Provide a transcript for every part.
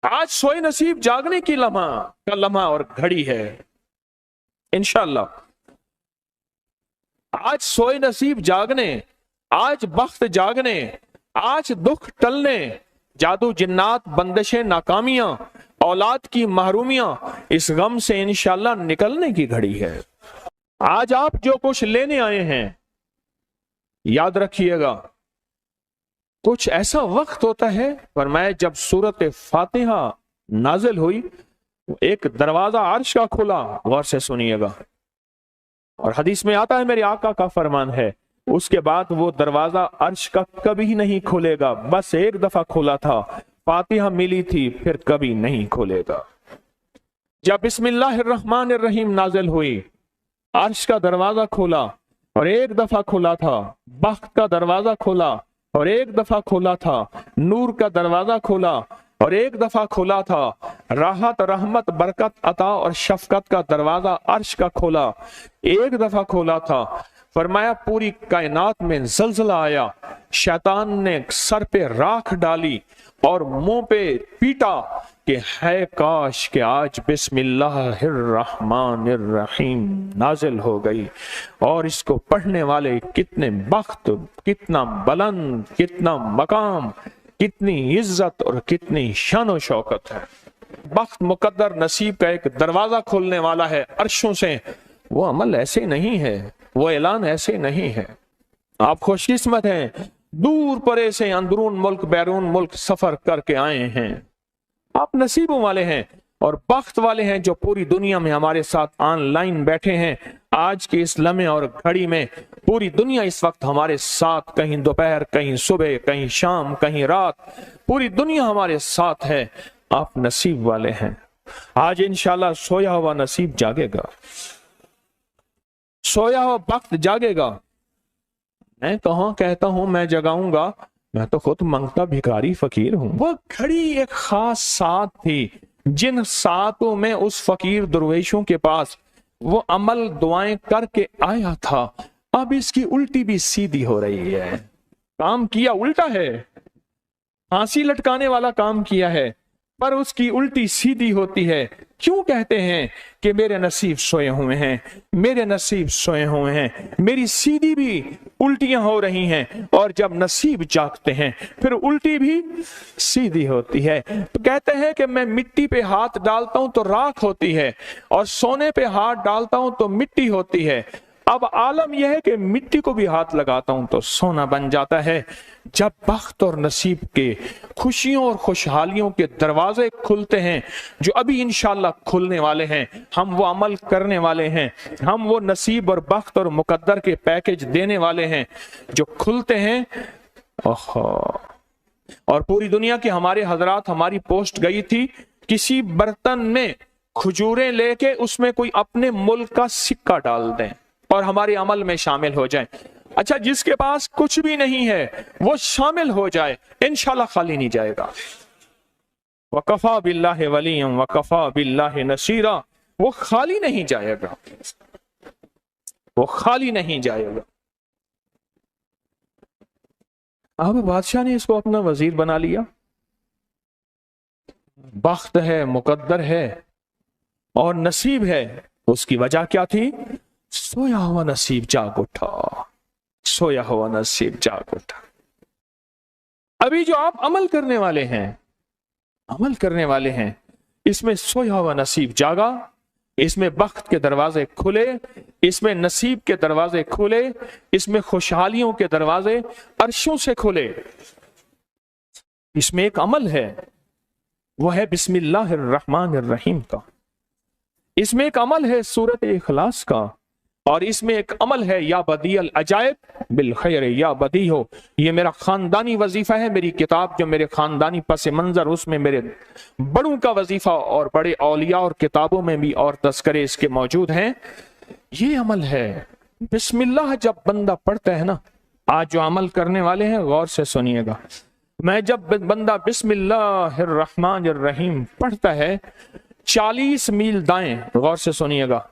آج सोए नसीब जागने की लम्हा और घड़ी है इंशाअल्लाह। आज सोए नसीब जागने, आज बख्त जागने, आज दुख टलने, जादू जिन्नात बंदिशें नाकामियां, औलाद की महरूमियां, इस गम से इंशाअल्लाह निकलने की घड़ी है। आज आप जो कुछ लेने आए हैं, याद रखिएगा कुछ ऐसा वक्त होता है, फरमाया जब सूरत फातिहा नाजिल हुई एक दरवाजा अर्श का खुला, गौर से सुनिएगा, और हदीस में आता है मेरे आका का फरमान है, उसके बाद वो दरवाजा अर्श का कभी नहीं खुलेगा, बस एक दफा खुला था, फातिहा मिली थी, फिर कभी नहीं खुलेगा। जब बिस्मिल्लाहिर्रहमानिर्रहीम नाजिल हुई, अर्श का दरवाजा खुला और एक दफा खुला था, बख्त का दरवाजा खुला और एक दफा खुला था, नूर का दरवाजा खुला और एक दफा खुला था, राहत रहमत बरकत अता और शफकत का दरवाजा अर्श का खुला, एक दफा खुला था। फरमाया पूरी कायनात में जलजला आया, शैतान ने सर पे राख डाली और मुंह पे पीटा कि है काश कि आज बिस्मिल्लाहिर्रहमानिर्रहीम नाजिल हो गई, और इसको पढ़ने वाले कितने बख्त, कितना बुलंद, कितना मकाम, कितनी इज्जत और कितनी शान और शौकत है। बख्त मुकद्दर नसीब का एक दरवाजा खोलने वाला है अर्शों से, वो अमल ऐसे नहीं है, वो ऐलान ऐसे नहीं है। आप खुशकिस्मत हैं, दूर परे से अंदरून मुल्क बैरून मुल्क सफर करके आए हैं, आप नसीबों वाले हैं और बख्त वाले हैं जो पूरी दुनिया में हमारे साथ ऑनलाइन बैठे हैं। आज के इस लम्हे और घड़ी में पूरी दुनिया इस वक्त हमारे साथ, कहीं दोपहर, कहीं सुबह, कहीं शाम, कहीं रात, पूरी दुनिया हमारे साथ है। आप नसीब वाले हैं। आज इंशाल्लाह सोया हुआ नसीब जागेगा, सोया हुआ वक्त जागेगा। मैं कहाँ कहता हूं मैं जगाऊंगा, मैं तो खुद मंगता भिखारी फकीर हूं। वो घड़ी एक खास साथ थी, जिन सातों में उस फकीर दरवेशों के पास वो अमल दुआएं करके आया था, अब इसकी उल्टी भी सीधी हो रही है। काम किया उल्टा है, फांसी लटकाने वाला काम किया है, पर उसकी उल्टी सीधी होती है। क्यों कहते हैं कि मेरे नसीब सोए हुए हैं, मेरे नसीब सोए हुए हैं, मेरी सीधी भी उल्टियां हो रही हैं, और जब नसीब जागते हैं फिर उल्टी भी सीधी होती है। तो कहते हैं कि मैं मिट्टी पे हाथ डालता हूं तो राख होती है, और सोने पे हाथ डालता हूं तो मिट्टी होती है। अब आलम यह है कि मिट्टी को भी हाथ लगाता हूं तो सोना बन जाता है। जब बख्त और नसीब के खुशियों और खुशहालियों के दरवाजे खुलते हैं, जो अभी इंशाल्लाह खुलने वाले हैं, हम वो अमल करने वाले हैं, हम वो नसीब और बख्त और मुकद्दर के पैकेज देने वाले हैं जो खुलते हैं। और पूरी दुनिया के हमारे हजरात, हमारी पोस्ट गई थी, किसी बर्तन में खजूरें लेके उसमें कोई अपने मुल्क का सिक्का डाल दें और हमारे अमल में शामिल हो जाए। अच्छा, जिसके पास कुछ भी नहीं है वो शामिल हो जाए, इंशाल्लाह खाली नहीं जाएगा। वकफा बिल्लाहि वलिय्यन वकफा बिल्लाहि नसीरा, वो खाली नहीं जाएगा, वो खाली नहीं जाएगा। अब बादशाह ने इसको अपना वजीर बना लिया। बख्त है, मुकद्दर है और नसीब है। उसकी वजह क्या थी? सोया हुआ नसीब जाग उठा, सोया हुआ नसीब जाग उठा। अभी जो आप अमल करने वाले हैं, अमल करने वाले हैं, इसमें सोया हुआ नसीब जागा, इसमें बख्त के दरवाजे खुले, इसमें नसीब के दरवाजे खुले, इसमें खुशहालियों के दरवाजे अर्शों से खुले। इसमें एक अमल है, वो है बिस्मिल्लाहिर्रहमानिर्रहीम का। इसमें एक अमल है सूरत इखलास का, और इसमें एक अमल है या बदीअल अजायब बिल खैर या बदी हो। ये मेरा खानदानी वजीफा है, मेरी किताब जो मेरे खानदानी पस मंजर, उसमें मेरे बड़ों का वजीफा और बड़े औलिया और किताबों में भी और तस्करे इसके मौजूद हैं। ये अमल है बिस्मिल्लाह। जब बंदा पढ़ता है ना, आज जो अमल करने वाले हैं गौर से सुनिएगा, मैं जब बंदा बिस्मिल्लाहिर्रहमानिर्रहीम पढ़ता है, 40 मील दाएं, गौर से सुनिएगा,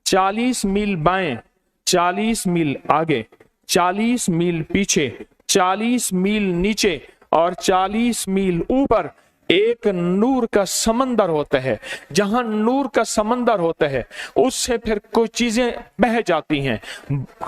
40 मील बाएं, 40 मील आगे, 40 मील पीछे, 40 मील नीचे और 40 मील ऊपर एक नूर का समंदर होता है, जहां नूर का समंदर होता है उससे फिर कुछ चीजें बह जाती हैं,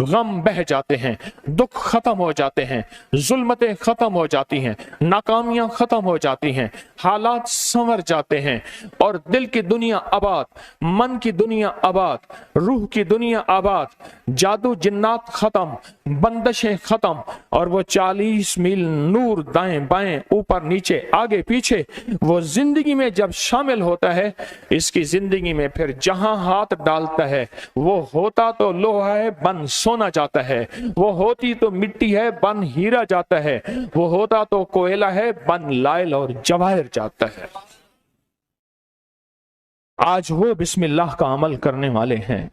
गम बह जाते हैं, दुख खत्म हो जाते हैं, जुल्मतें खत्म हो जाती हैं, नाकामियां खत्म हो जाती हैं, हालात संवर जाते हैं और दिल की दुनिया आबाद, मन की दुनिया आबाद, रूह की दुनिया आबाद, जादू जिन्नात खत्म, बंदिशें खत्म और वो 40 मील नूर दाएं बाएं ऊपर नीचे आगे पीछे वो जिंदगी में जब शामिल होता है, इसकी जिंदगी में फिर जहां हाथ डालता है वो होता तो लोहा है बन सोना जाता है, वो होती तो मिट्टी है बन हीरा जाता है, वो होता तो कोयला है बन लाइल और जवाहिर जाता है। आज वो बिस्मिल्लाह का अमल करने वाले हैं,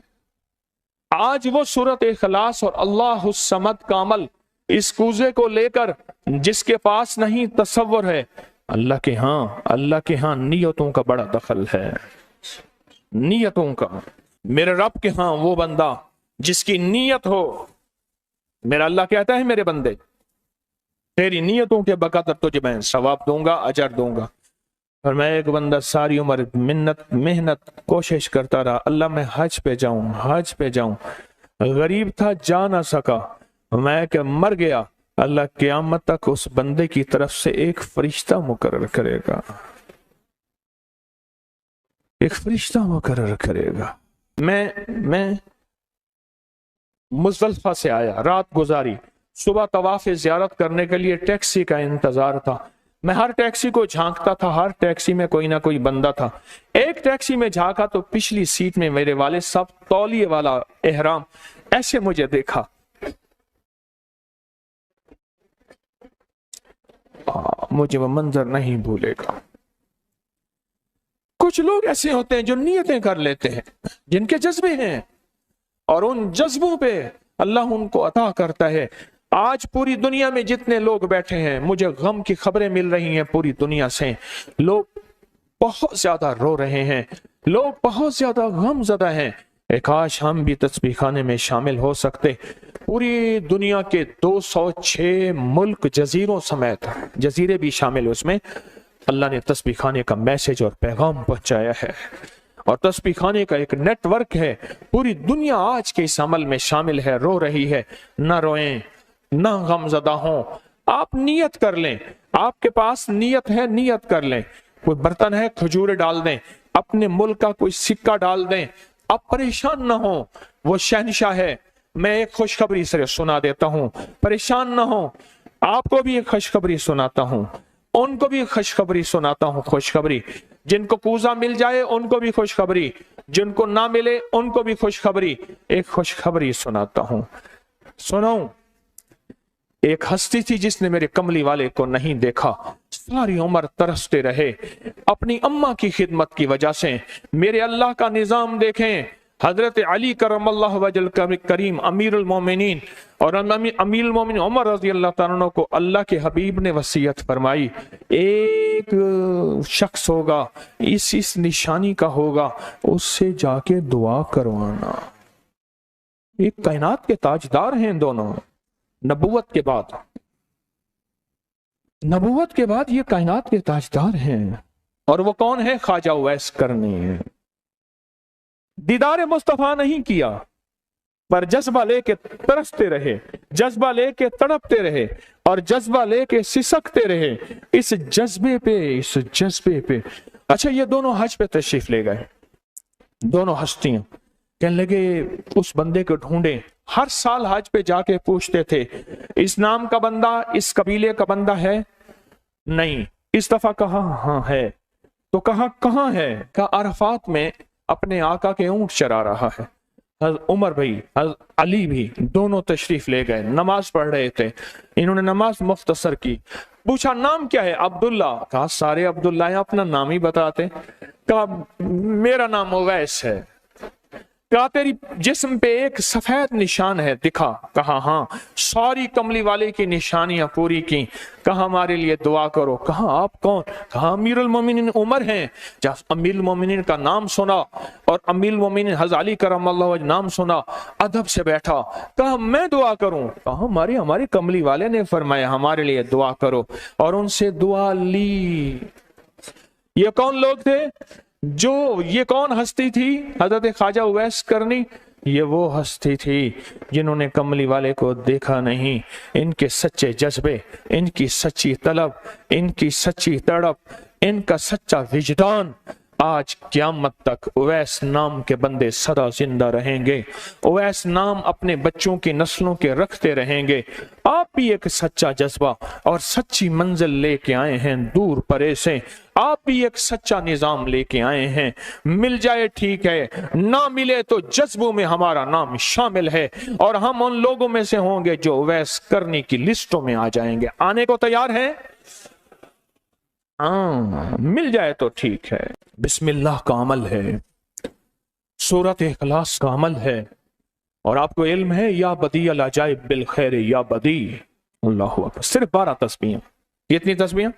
आज वो सूरत इखलास और अल्लाह समद का अमल इस कूजे को लेकर जिसके पास नहीं तसव्वुर है, अल्लाह के हां नियतों का बड़ा दखल है, नियतों का। मेरे रब के हां वो बंदा जिसकी नियत हो, मेरा अल्लाह कहता है मेरे बंदे तेरी नियतों के बकदर तुझे मैं सवाब दूंगा, अजर दूंगा। और मैं एक बंदा सारी उम्र मिन्नत मेहनत कोशिश करता रहा, अल्लाह मैं हज पे जाऊं, गरीब था जा ना सका, मैं क्या मर गया, अल्लाह क़यामत तक उस बंदे की तरफ से एक फरिश्ता मुकर्रर करेगा, एक फरिश्ता मुकर्रर करेगा। मैं मुज़दलिफ़ा से आया, रात गुजारी, सुबह तवाफ़ ज़ियारत करने के लिए टैक्सी का इंतजार था। मैं हर टैक्सी को झांकता था, हर टैक्सी में कोई ना कोई बंदा था। एक टैक्सी में झांका तो पिछली सीट में मेरे वाले साहब तौलिए वाला एहराम, ऐसे मुझे देखा, मुझे वो मंजर नहीं भूलेगा। कुछ लोग ऐसे होते हैं जो नियतें कर लेते हैं, जिनके जज्बे हैं और उन जज्बों पे अल्लाह उनको अता करता है। आज पूरी दुनिया में जितने लोग बैठे हैं, मुझे गम की खबरें मिल रही हैं पूरी दुनिया से, लोग बहुत ज्यादा रो रहे हैं, लोग बहुत ज्यादा गमज़दा हैं। काश हम भी तस्बीह खाने में शामिल हो सकते। पूरी दुनिया के 206 मुल्क जजीरों समेत, जजीरे भी शामिल, उसमें अल्लाह ने तस्बीह खाने का मैसेज और पैगाम पहुंचाया है और तस्बीह खाने का एक नेटवर्क है। पूरी दुनिया आज के इस अमल में शामिल है, रो रही है। ना रोएं, ना गमज़दा हों, आप नियत कर लें, आपके पास नियत है, नियत कर लें। कोई बर्तन है, खजूरें डाल दें, अपने मुल्क का कोई सिक्का डाल दें, आप परेशान ना हो, वो शहंशाह है। मैं एक खुशखबरी से सुना देता हूँ, परेशान ना हो, आपको भी एक खुशखबरी सुनाता हूँ, उनको भी खुशखबरी सुनाता हूँ। खुशखबरी, जिनको कूजा मिल जाए उनको भी खुशखबरी, जिनको ना मिले उनको भी खुशखबरी। एक खुशखबरी सुनाता हूँ, सुनो। एक हस्ती थी जिसने मेरे कमली वाले को नहीं देखा, सारी उम्र तरसते रहे अपनी अम्मा की खिदमत की वजह से। मेरे अल्लाह का निजाम देखें, हजरत अली करमल्लाहु वजल करीम अमीरुल मोमिनीन और अमीरुल मोमिनीन उमर रज़ी अल्लाह तआला अन्हु को अल्लाह के हबीब ने वसीयत फरमाई, एक शख्स होगा, इस निशानी का होगा, उससे जाके दुआ करवाना। एक कायनात के ताजदार हैं दोनों, नबूवत के बाद ये कायनात के ताजदार हैं। और वो कौन है? ख्वाजा उवैस करनी है। दीदार मुस्तफा नहीं किया, पर जज्बा लेके तरसते रहे, जज्बा लेके तड़पते रहे और जज्बा लेके सिसकते रहे। इस जज्बे पे अच्छा, ये दोनों हज पे तशरीफ ले गए, दोनों हस्तियां। कहने लगे उस बंदे को ढूंढे। हर साल हज पे जाके पूछते थे, इस नाम का बंदा, इस कबीले का बंदा है? नहीं। इस दफा कहा हाँ है। तो कहा कहाँ है? कहा अरफात में अपने आका के ऊंट चरा रहा है। उमर भाई, अली भी, दोनों तशरीफ ले गए, नमाज पढ़ रहे थे। इन्होंने नमाज मुख्तसर की। पूछा नाम क्या है? अब्दुल्ला। कहा सारे अब्दुल्ला हैं, अपना नाम ही बताते। कहा मेरा नाम उवैस है। कहा तेरी जिस्म पे एक सफेद निशान है, दिखा। कहा हाँ। सारी कमली वाले की निशानियां पूरी की। कहा हमारे लिए दुआ करो। कहा आप कौन? कहा अमीरुल मोमिनीन उमर हैं। जब अमीरुल मोमिनीन का नाम सुना और अमीरुल मोमिनीन हज़रत अली करमल्लाहु वजह नाम सुना, अदब से बैठा। कहा मैं दुआ करूं? कहा हमारे कमली वाले ने फरमाया हमारे लिए दुआ करो। और उनसे दुआ ली। یہ کون لوگ تھے؟ یہ کون ہستی تھی؟ حضرت خواجہ اویس کرنی۔ یہ وہ ہستی تھی جنہوں نے کملی والے کو دیکھا نہیں، ان کے سچے جذبے، ان کی سچی طلب، ان کی سچی تڑپ، ان کا سچا وجدان، آج قیامت تک اویس نام کے بندے سدا زندہ رہیں گے، اویس نام اپنے بچوں کی نسلوں کے رکھتے رہیں گے۔ آپ بھی ایک سچا جذبہ اور سچی منزل لے کے آئے ہیں دور پرے سے، آپ بھی ایک سچا نظام لے کے آئے ہیں، مل جائے ٹھیک ہے، نہ ملے تو جذبوں میں ہمارا نام شامل ہے، اور ہم ان لوگوں میں سے ہوں گے جو اویس کرنی کی لسٹوں میں آ جائیں گے۔ آنے کو تیار ہیں؟ مل جائے تو ٹھیک ہے۔ بسم اللہ کا عمل ہے، سورۃ اخلاص کا عمل ہے، اور آپ کو علم ہے یا بدیع العجائب بالخیر یا بدیع۔ اللہ اکبر۔ صرف 12 تسبیحیں۔ کتنی تسبیحیں؟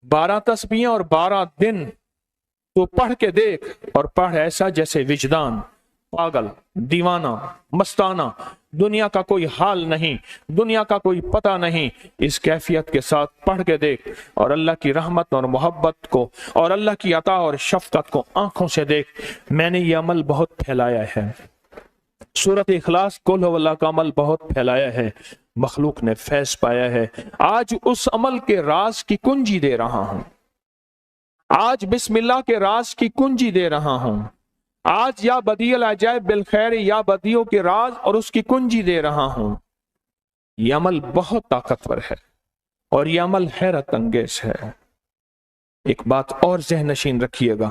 12 تسبیحیں اور 12 دن تو پڑھ کے دیکھ، اور پڑھ ایسا جیسے وجدان پاگل، دیوانہ، مستانہ، دنیا کا کوئی حال نہیں، دنیا کا کوئی پتہ نہیں، اس کیفیت کے ساتھ پڑھ کے دیکھ، اور اللہ کی رحمت اور محبت کو اور اللہ کی عطا اور شفقت کو آنکھوں سے دیکھ۔ میں نے یہ عمل بہت پھیلایا ہے، سورۃ اخلاص قل هو اللہ کا عمل بہت پھیلایا ہے، مخلوق نے فیض پایا ہے۔ آج اس عمل کے راز کی کنجی دے رہا ہوں، آج بسم اللہ کے راز کی کنجی دے رہا ہوں، آج یا بدیع العجائب بالخیر یا بدیعوں کے راز اور اس کی کنجی دے رہا ہوں۔ یہ عمل بہت طاقتور ہے اور یہ عمل حیرت انگیز ہے۔ ایک بات اور ذہن نشین رکھیے گا،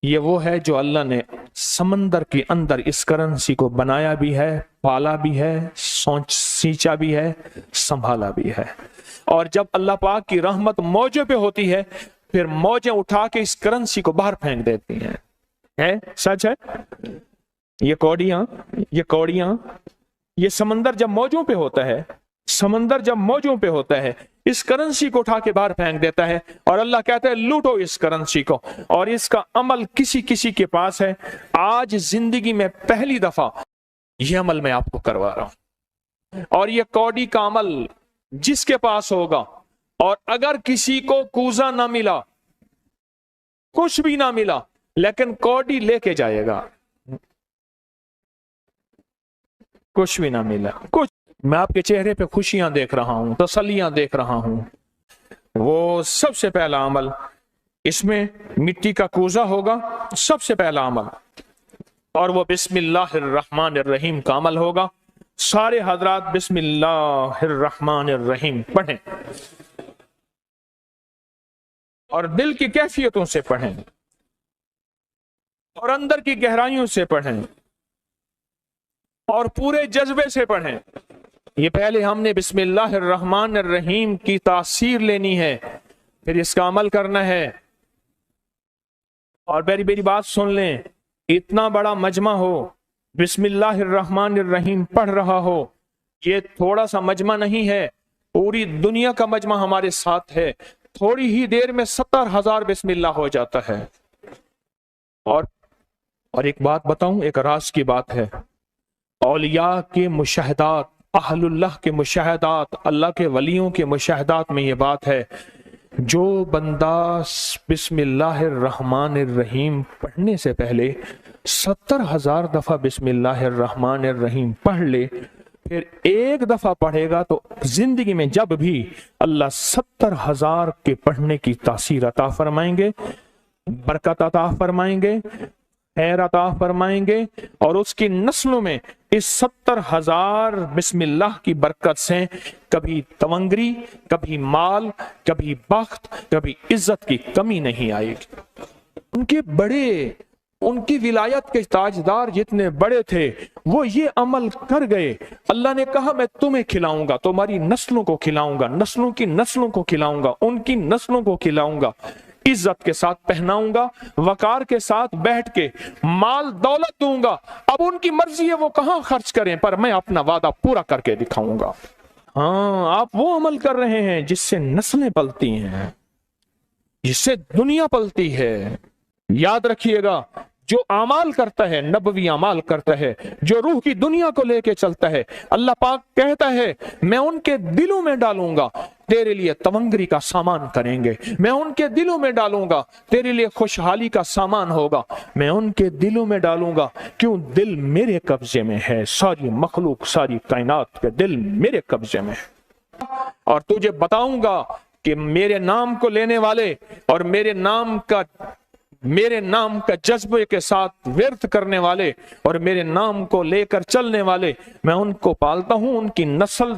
یہ وہ ہے جو اللہ نے سمندر کے اندر اس کرنسی کو بنایا بھی ہے، پالا بھی ہے، سینچا بھی ہے، سنبھالا بھی ہے، اور جب اللہ پاک کی رحمت موجوں پہ ہوتی ہے پھر موجیں اٹھا کے اس کرنسی کو باہر پھینک دیتی ہیں۔ ہے سچ ہے؟ یہ کوڑیاں یہ سمندر جب موجوں پہ ہوتا ہے، سمندر جب موجوں پہ ہوتا ہے اس کرنسی کو اٹھا کے باہر پھینک دیتا ہے، اور اللہ کہتا ہے لوٹو اس کرنسی کو، اور اس کا عمل کسی کے پاس ہے۔ آج زندگی میں پہلی دفعہ یہ عمل میں آپ کو کروا رہا ہوں، اور یہ کوڑی کا عمل جس کے پاس ہوگا، اور اگر کسی کو کوزہ نہ ملا، کچھ بھی نہ ملا، لیکن کوڑی لے کے جائے گا، کچھ بھی نہ ملا، کچھ، میں آپ کے چہرے پہ خوشیاں دیکھ رہا ہوں، تسلیاں دیکھ رہا ہوں، وہ سب سے پہلا عمل، اس میں مٹی کا کوزہ ہوگا، سب سے پہلا عمل، اور وہ بسم اللہ الرحمن الرحیم کا عمل ہوگا۔ سارے حضرات بسم اللہ الرحمن الرحیم پڑھیں، اور دل کی کیفیتوں سے پڑھیں، اور اندر کی گہرائیوں سے پڑھیں، اور پورے جذبے سے پڑھیں۔ یہ پہلے ہم نے بسم اللہ الرحمن الرحیم کی تاثیر لینی ہے، پھر اس کا عمل کرنا ہے۔ اور میری بات سن لیں، اتنا بڑا مجمع ہو، بسم اللہ الرحمن الرحیم پڑھ رہا ہو، یہ تھوڑا سا مجمع نہیں ہے، پوری دنیا کا مجمع ہمارے ساتھ ہے، تھوڑی ہی دیر میں 70,000 بسم اللہ ہو جاتا ہے۔ اور ایک بات بتاؤں، ایک راز کی بات ہے، اولیاء کے مشاہدات، اہل اللہ کے مشاہدات، اللہ کے ولیوں کے مشاہدات میں یہ بات ہے، جو بندہ بسم اللہ الرحمن الرحیم پڑھنے سے پہلے 70,000 دفعہ بسم اللہ الرحمن الرحیم پڑھ لے، پھر ایک دفعہ پڑھے گا تو زندگی میں جب بھی اللہ 70,000 کے پڑھنے کی تاثیر عطا فرمائیں گے، برکت عطا فرمائیں گے، خیر عطا فرمائیں گے، اور اس کی نسلوں میں اس 70,000 بسم اللہ کی برکت سے کبھی تونگری، کبھی مال، کبھی بخت، کبھی عزت کی کمی نہیں آئے گی۔ ان کی ولایت کے تاجدار جتنے بڑے تھے وہ یہ عمل کر گئے، اللہ نے کہا میں تمہیں کھلاؤں گا، تمہاری نسلوں کو کھلاؤں گا، نسلوں کی نسلوں کو کھلاؤں گا، ان کی نسلوں کو کھلاؤں گا، عزت کے ساتھ پہناؤں گا، وقار کے ساتھ بیٹھ کے مال دولت دوں گا، اب ان کی مرضی ہے وہ کہاں خرچ کریں، پر میں اپنا وعدہ پورا کر کے دکھاؤں گا۔ ہاں، آپ وہ عمل کر رہے ہیں جس سے نسلیں پلتی ہیں، جس سے دنیا پلتی ہے۔ یاد رکھیے گا، جو اعمال کرتا ہے، نبوی اعمال کرتا ہے، جو روح کی دنیا کو لے کے چلتا ہے، اللہ پاک کہتا ہے میں ان کے دلوں میں ڈالوں گا तेरे लिए तवंगरी का सामान करेंगे। मैं उनके दिलों में डालूंगा, तेरे लिए खुशहाली का सामान होगा। मैं उनके दिलों में डालूंगा, क्यों दिल मेरे कब्जे में है। सारी मखलूक, सारी कायनात के दिल मेरे कब्जे में है। और तुझे बताऊंगा कि मेरे नाम को लेने वाले और मेरे नाम का जज्बे के साथ व्यर्थ करने वाले और मेरे नाम को लेकर चलने वाले, मैं उनको पालता हूं, उनकी नस्ल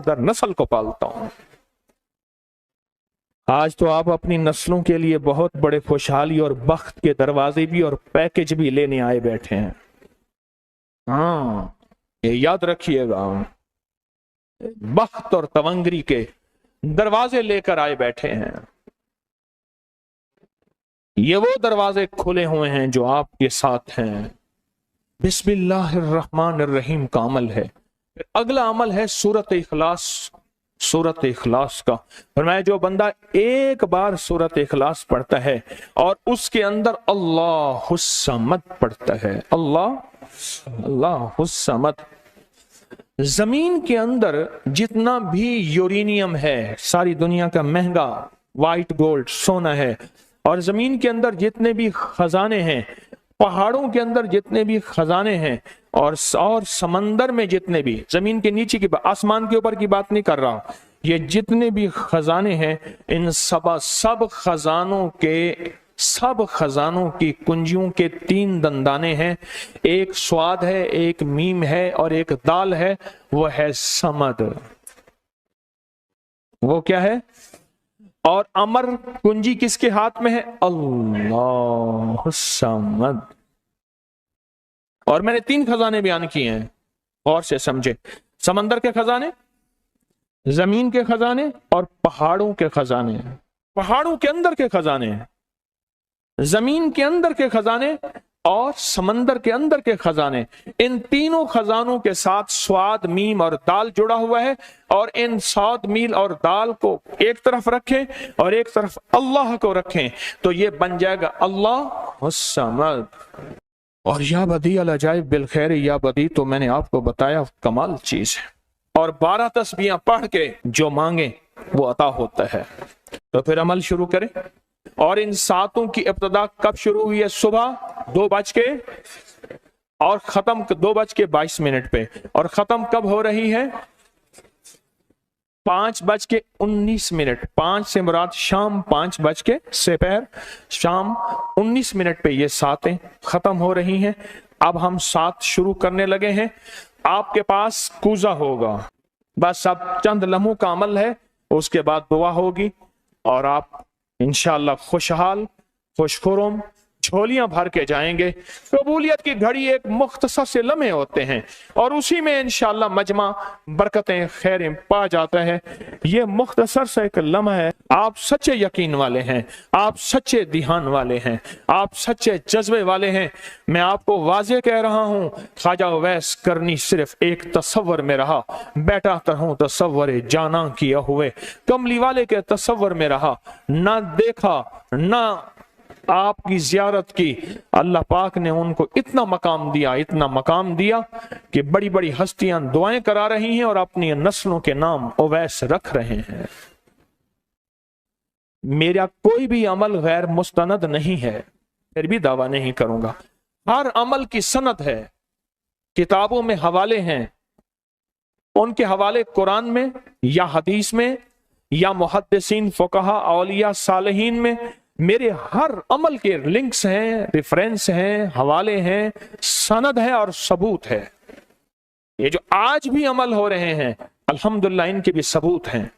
दर नस्ल को पालता हूं। आज तो आप अपनी नस्लों के लिए बहुत बड़े खुशहाली और बख्त के दरवाजे भी और पैकेज भी लेने आए बैठे हैं। हाँ, ये याद रखिएगा, बख्त और तवंगरी के दरवाजे लेकर आए बैठे हैं। ये वो दरवाजे खुले हुए हैं जो आपके साथ हैं। बिस्मिल्लाहिर्रहमानिर्रहीम का अमल है। फिर अगला अमल है सूरत इखलास। सूरत इखलास का फरमाया, जो बंदा एक बार सूरत इखलास पढ़ता है और उसके अंदर अल्लाहुस समद पढ़ता है, अल्लाहुस समद। जमीन के अंदर जितना भी यूरेनियम है, सारी दुनिया का महंगा व्हाइट गोल्ड सोना है, और जमीन के अंदर जितने भी खजाने हैं, पहाड़ों के अंदर जितने भी खजाने हैं, और समंदर में जितने भी, जमीन के नीचे की, आसमान के ऊपर की बात नहीं कर रहा, ये जितने भी खजाने हैं, इन सब खजानों की कुंजियों के 3 दंदाने हैं। एक स्वाद है, एक मीम है और एक दाल है, वो है समद। वो क्या है? और अमर कुंजी किसके हाथ में है? अल्लाह समद। और मैंने 3 खजाने बयान किए हैं, और से समझे। समंदर के खजाने, जमीन के खजाने और पहाड़ों के खजाने। पहाड़ों के अंदर के खजाने, जमीन के अंदर के खजाने और समंदर के अंदर के खजाने। इन तीनों खजानों के साथ स्वाद, मीम और दाल जुड़ा हुआ है। और इन स्वाद, मील और दाल को एक तरफ रखें और एक तरफ अल्लाह को रखें, तो ये बन जाएगा अल्लाह समद। और या बदी अल अजाइब बिल खैर, या बदी तो मैंने आपको बताया कमाल चीज है। और 12 तस्बीहां पढ़ के जो मांगे वो अता होता है। तो फिर अमल शुरू करें। और इन 7 की इब्तिदा कब शुरू हुई है? सुबह 2 बज के और खत्म 2 बज के 22 मिनट पे। और खत्म कब हो रही है? 5 बज के 19 मिनट। 5 से मुराद शाम 5 बज के दोपहर शाम 19 मिनट पे ये 7 खत्म हो रही हैं। अब हम 7 शुरू करने लगे हैं। आपके पास कूजा होगा, बस अब चंद लम्हों का अमल है, उसके बाद दुआ होगी और आप इंशाअल्लाह खुशहाल खुशखुरम झोलियां भर के जाएंगे। कबूलियत की घड़ी एक मुख्तसर से लम्हे होते हैं और उसी में इंशाअल्लाह मजमा बरकतें खैरें पा जाता है। ये मुख्तसर से एक लम्हा है। आप सच्चे यकीन वाले हैं, आप सच्चे ध्यान वाले हैं, आप सच्चे जज्बे वाले हैं। मैं आपको वाजे कह रहा हूँ, ख्वाजा उवैस करनी सिर्फ एक तसव्वुर में रहा, बैठा तरहूं तसव्वुर जाना किया हुए। कमली वाले के तसव्वुर में रहा, ना देखा ना आपकी जियारत की। अल्लाह पाक ने उनको इतना मकाम दिया कि बड़ी बड़ी हस्तियां दुआएं करा रही हैं और अपनी नस्लों के नाम उवैस रख रहे हैं। मेरा कोई भी अमल गैर मुस्तनद नहीं है, फिर भी दावा नहीं करूंगा। हर अमल की सनद है, किताबों में हवाले हैं, उनके हवाले कुरान में या हदीस में या मुहद्दिसीन, फुकहा, औलिया, सालिहीन में मेरे हर अमल के लिंक्स हैं, रेफरेंस हैं, हवाले हैं, सनद है और सबूत है। ये जो आज भी अमल हो रहे हैं अल्हम्दुलिल्लाह इनके भी सबूत हैं।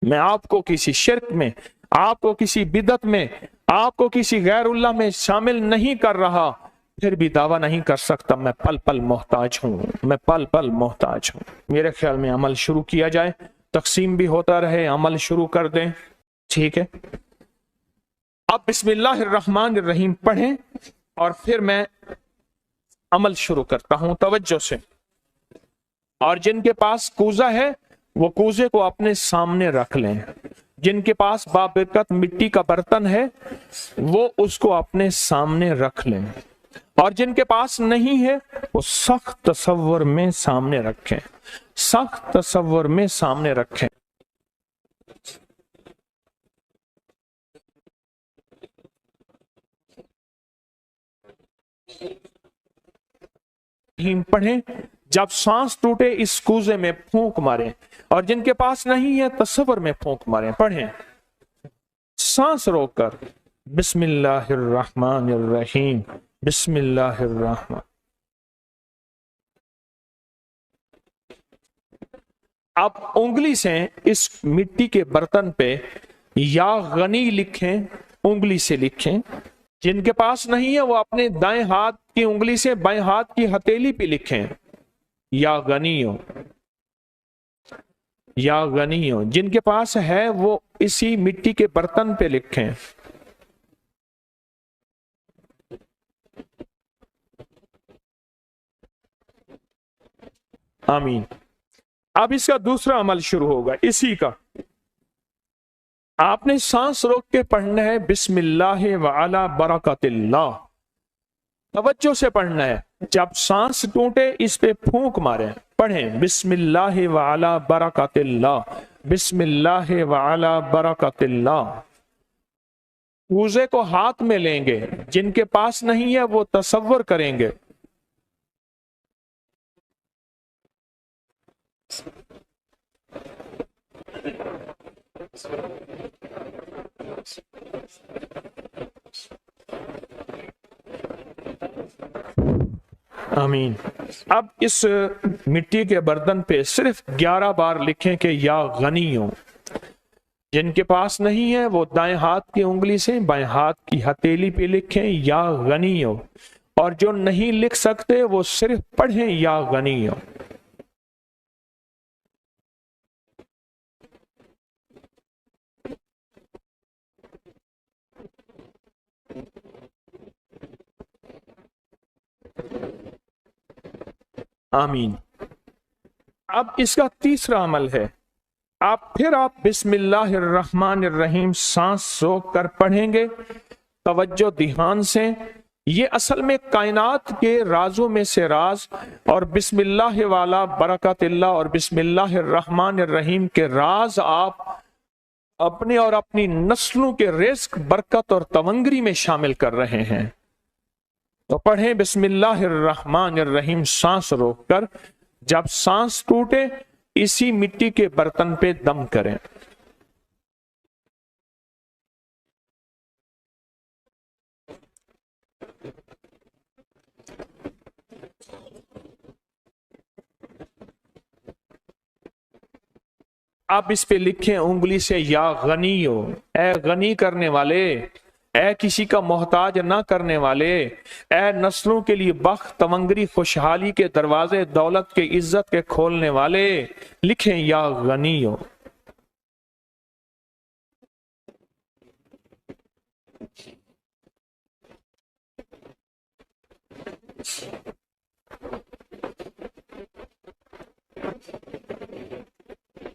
मैं आपको किसी शिर्क में, आपको किसी बिदत में, आपको किसी गैरुल्लाह में शामिल नहीं कर रहा, फिर भी दावा नहीं कर सकता मैं पल पल मोहताज हूं, मैं पल पल मोहताज हूं। मेरे ख्याल में अमल शुरू किया जाए, तकसीम भी होता रहे, अमल शुरू कर दें, ठीक है। अब बिस्मिल्लाहिर्रहमानिर्रहीम पढ़ें और फिर मैं अमल शुरू करता हूं तवज्जो से। और जिनके पास कूजा है वो कूजे को अपने सामने रख लें। जिनके पास बाबरकत मिट्टी का बर्तन है वो उसको अपने सामने रख लें। और जिनके पास नहीं है वो सख्त तसव्वुर में सामने रखें। सख्त तसव्वुर में सामने रखें। पढ़ें, जब सांस टूटे इस कूजे में फूंक मारें, और जिनके पास नहीं है तसव्वुर में फूंक मारें। पढ़ें सांस रोककर, बिस्मिल्लाहिर्रहमानिर्रहीम, बिस्मिल्लाहिर्रहमान। आप उंगली से इस मिट्टी के बर्तन पे या गनी लिखें, उंगली से लिखें। जिनके पास नहीं है वो अपने दाएं हाथ की उंगली से बाएं हाथ की हथेली पे लिखें, या गनियो, या गनियो। जिनके पास है वो इसी मिट्टी के बर्तन पे लिखें। आमीन। अब इसका दूसरा अमल शुरू होगा इसी का। आपने सांस रोक के पढ़ना है, बिस्मिल्लाह व अला बरकतिल्लाह। तवज्जो से पढ़ना है। जब सांस टूटे इस पे फूंक मारें। पढ़ें बिस्मिल्लाह व अला बरकतिल्लाह, बिस्मिल्लाह व अला बरकतिल्लाह। कूजे को हाथ में लेंगे, जिनके पास नहीं है वो तसव्वुर करेंगे। आमीन। अब इस मिट्टी के बर्तन पे सिर्फ 11 बार लिखें कि या गनियो। जिनके पास नहीं है वो दाएं हाथ की उंगली से बाएं हाथ की हथेली पे लिखें, या गनियो। और जो नहीं लिख सकते वो सिर्फ पढ़ें या गनियो। आमीन। अब इसका तीसरा अमल है, आप बिस्मिल्लाहिर्रहमानिर्रहीम सांस रोक कर पढ़ेंगे। तवज्जो ध्यान से। ये असल में कायनात के राजों में से राज, और बिस्मिल्लाह वाला बरकतिल्लाह और बिस्मिल्लाहिर्रहमानिर्रहीम के राज आप अपने और अपनी नस्लों के रिस्क, बरकत और तवंगरी में शामिल कर रहे हैं। तो पढ़ें बिस्मिल्लाहिर्रहमानिर्रहीम सांस रोककर। जब सांस टूटे इसी मिट्टी के बर्तन पे दम करें। आप इस पे लिखें उंगली से, या गनियो, ए गनी करने वाले, ए किसी का मोहताज ना करने वाले, ए नस्लों के लिए बख्त, तवंगरी, खुशहाली के दरवाजे, दौलत के, इज्जत के खोलने वाले। लिखें या गनियो।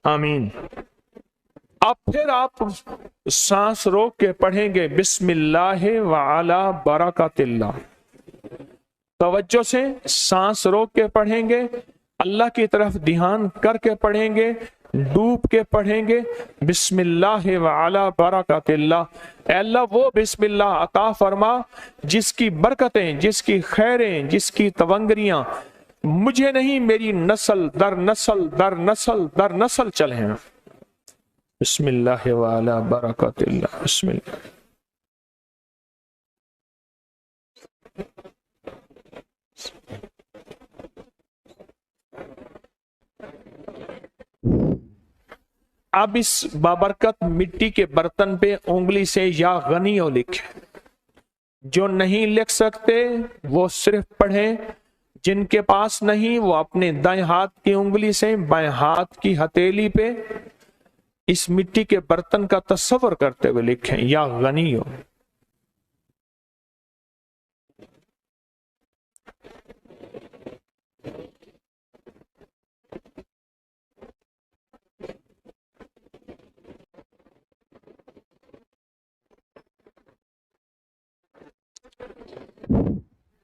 आमीन। अब फिर आप सांस रोक के पढ़ेंगे बिस्मिल्लाह व अला बरकतिल्लाह। तवज्जो से सांस रोक के पढ़ेंगे, अल्लाह की तरफ ध्यान करके पढ़ेंगे, डूब के पढ़ेंगे। बिस्मिल्लाह व अला बरकतिल्लाह। अल्लाह वो बिस्मिल्लाह अता फरमा जिसकी बरकतें, जिसकी खैरें, जिसकी तवंगरियां मुझे नहीं, मेरी नस्ल दर नस्ल दर नस्ल दर नस्ल चले हैं। बिस्मिल्लाह व अला बरकतिल्लाह। बिस्मिल्लाह। अब इस बाबरकत मिट्टी के बर्तन पे उंगली से या गनियो लिखे। जो नहीं लिख सकते वो सिर्फ पढ़ें। जिनके पास नहीं वो अपने दाएं हाथ की उंगली से बाएं हाथ की हथेली पे इस मिट्टी के बर्तन का तस्वर करते हुए लिखें, या गनियो।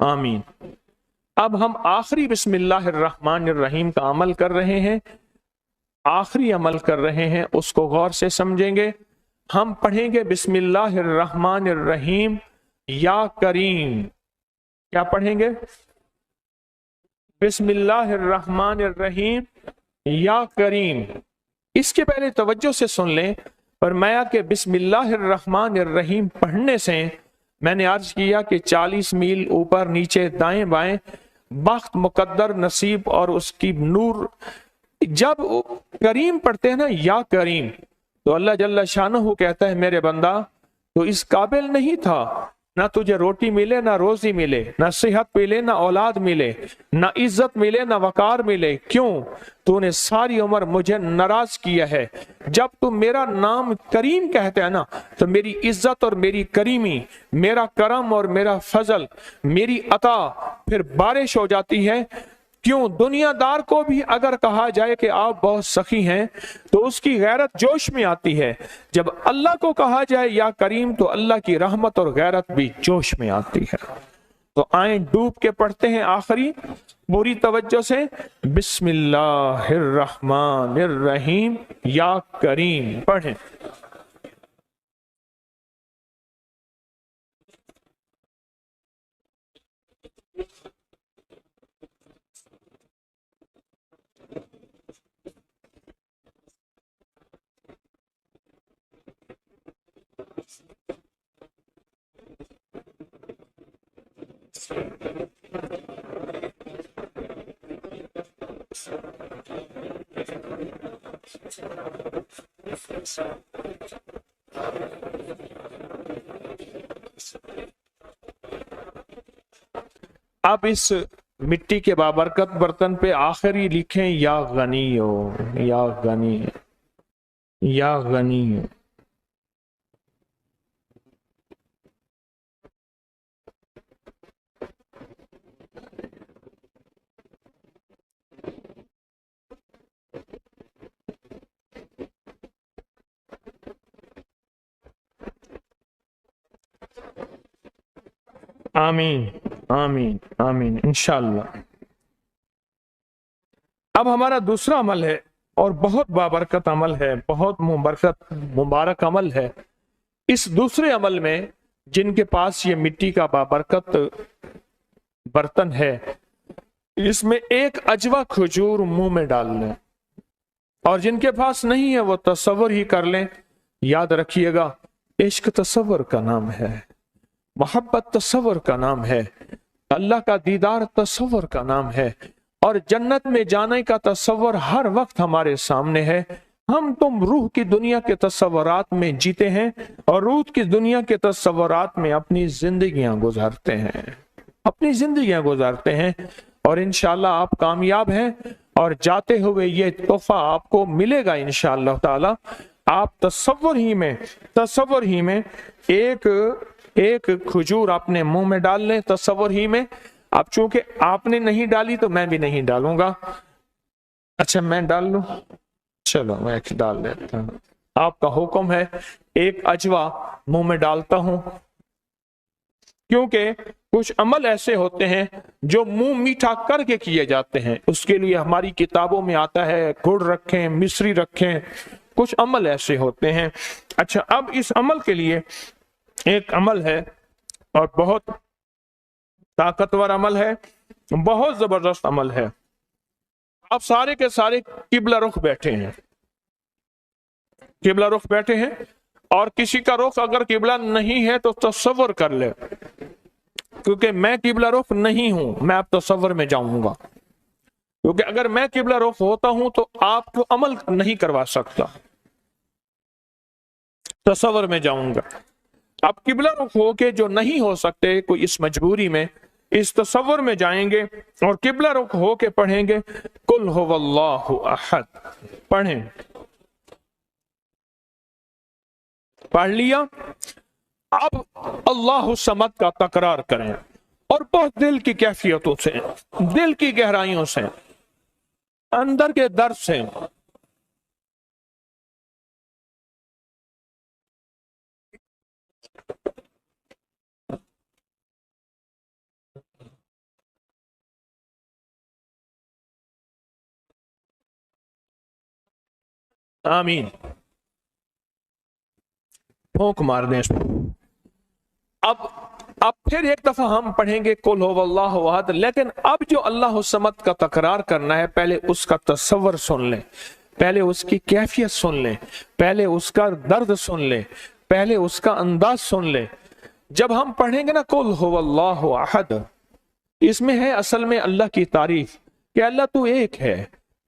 आमीन। اب ہم آخری بسم اللہ الرحمن الرحیم کا عمل کر رہے ہیں، آخری عمل کر رہے ہیں، اس کو غور سے سمجھیں گے۔ ہم پڑھیں گے بسم اللہ الرحمن الرحیم یا کریم۔ کیا پڑھیں گے؟ بسم اللہ الرحمن الرحیم یا کریم۔ اس کے پہلے توجہ سے سن لیں، فرمایا کہ بسم اللہ الرحمن الرحیم پڑھنے سے، میں نے عرض کیا کہ 40 میل اوپر نیچے دائیں بائیں بخت، مقدر، نصیب اور اس کی نور۔ جب کریم پڑھتے ہیں نا، یا کریم، تو اللہ جل شانہ کہتا ہے میرے بندہ تو اس قابل نہیں تھا، نہ تجھے روٹی ملے، نہ روزی ملے، نہ صحت ملے، نہ اولاد ملے، نہ عزت ملے، نہ وقار ملے۔ کیوں؟ تو نے ساری عمر مجھے ناراض کیا ہے۔ جب تم میرا نام کریم کہتے ہیں نا، تو میری عزت اور میری کریمی، میرا کرم اور میرا فضل، میری عطا پھر بارش ہو جاتی ہے۔ کیوں؟ دنیا دار کو بھی اگر کہا جائے کہ آپ بہت سخی ہیں تو اس کی غیرت جوش میں آتی ہے، جب اللہ کو کہا جائے یا کریم تو اللہ کی رحمت اور غیرت بھی جوش میں آتی ہے۔ تو آئیں ڈوب کے پڑھتے ہیں آخری پوری توجہ سے، بسم اللہ الرحمن الرحیم یا کریم پڑھیں۔ اب اس مٹی کے بابرکت برتن پہ آخری لکھیں یا غنی ہو، یا غنی، یا غنی۔ آمین آمین آمین انشاءاللہ۔ اب ہمارا دوسرا عمل ہے اور بہت بابرکت عمل ہے، بہت مبارک عمل ہے۔ اس دوسرے عمل میں جن کے پاس یہ مٹی کا بابرکت برتن ہے، اس میں ایک اجوا کھجور منہ میں ڈال لیں، اور جن کے پاس نہیں ہے وہ تصور ہی کر لیں۔ یاد رکھیے گا، عشق تصور کا نام ہے، محبت تصور کا نام ہے، اللہ کا دیدار تصور کا نام ہے، اور جنت میں جانے کا تصور ہر وقت ہمارے سامنے ہے۔ ہم تم روح کی دنیا کے تصورات میں جیتے ہیں اور روح کی دنیا کے تصورات میں اپنی زندگیاں گزارتے ہیں، اپنی زندگیاں گزارتے ہیں، اور انشاءاللہ آپ کامیاب ہیں، اور جاتے ہوئے یہ تحفہ آپ کو ملے گا انشاءاللہ تعالی۔ آپ تصور ہی میں ایک کھجور اپنے منہ میں ڈال لیں، تصور ہی میں۔ اب چونکہ آپ نے نہیں ڈالی تو میں بھی نہیں ڈالوں گا۔ اچھا میں ڈال لوں؟ چلو میں ڈال دیتا ہوں، آپ کا حکم ہے۔ ایک اجوا منہ میں ڈالتا ہوں، کیونکہ کچھ عمل ایسے ہوتے ہیں جو منہ میٹھا کر کے کیے جاتے ہیں، اس کے لیے ہماری کتابوں میں آتا ہے گڑ رکھیں، مصری رکھیں، کچھ عمل ایسے ہوتے ہیں۔ اچھا اب اس عمل کے لیے ایک عمل ہے اور بہت طاقتور عمل ہے، بہت زبردست عمل ہے۔ آپ سارے کے سارے قبلہ رخ بیٹھے ہیں، قبلہ رخ بیٹھے ہیں، اور کسی کا رخ اگر قبلہ نہیں ہے تو تصور کر لے، کیونکہ میں قبلہ رخ نہیں ہوں، میں اب تصور میں جاؤں گا، کیونکہ اگر میں قبلہ رخ ہوتا ہوں تو آپ کو عمل نہیں کروا سکتا، تصور میں جاؤں گا۔ اب قبلہ رخ ہو کے جو نہیں ہو سکتے، کوئی اس مجبوری میں اس تصور میں جائیں گے اور قبلہ رخ ہو کے پڑھیں گے قل هو اللہ احد، پڑھیں۔ پڑھ لیا؟ اب اللہ الصمد کا تکرار کریں، اور بہت دل کی کیفیتوں سے، دل کی گہرائیوں سے، اندر کے درد سے، आमीन। फूंक मार दें इसमें। अब फिर एक दफा हम पढ़ेंगे कुल हुवल्लाहु अहद, लेकिन अब जो अल्लाह समद का तकरार करना है, पहले उसका तसव्वुर सुन लें, पहले उसकी कैफियत सुन लें, पहले उसका दर्द सुन लें, पहले उसका अंदाज सुन लें। जब हम पढ़ेंगे ना कुल हुवल्लाहु अहद, इसमें है असल में अल्लाह की तारीफ कि अल्लाह तू एक है,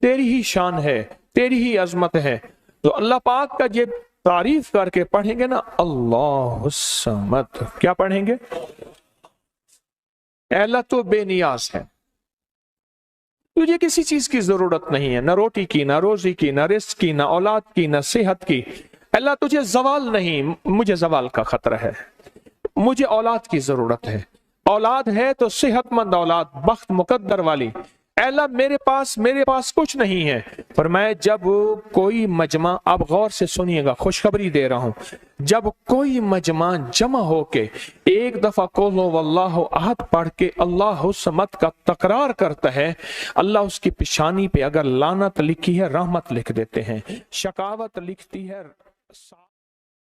तेरी ही शान है, तेरी ही अजमत है। तो अल्लाह पाक का ये तारीफ करके पढ़ेंगे ना, अल्लाह समद, क्या पढ़ेंगे? अल्लाह तो बेनियाज है, तुझे किसी चीज की जरूरत नहीं है, ना रोटी की, ना रोजी की, ना रिस्क की, ना औलाद की, ना सेहत की। अल्लाह तुझे जवाल नहीं, मुझे जवाल का खतरा है, मुझे औलाद की जरूरत है, औलाद है तो सेहतमंद औलाद, बख्त मुकद्दर वाली। अल्लाह मेरे पास कुछ नहीं है। फरमाया जब कोई मजमा, आप गौर से सुनिएगा, खुशखबरी दे रहा हूं, जब कोई मजमा जमा होके एक दफा कुल हुवल्लाहु अहद पढ़ के अल्लाह समद का तकरार करता है, अल्लाह उसकी पेशानी पे अगर लानत लिखी है रहमत लिख देते हैं, शकावत लिखती है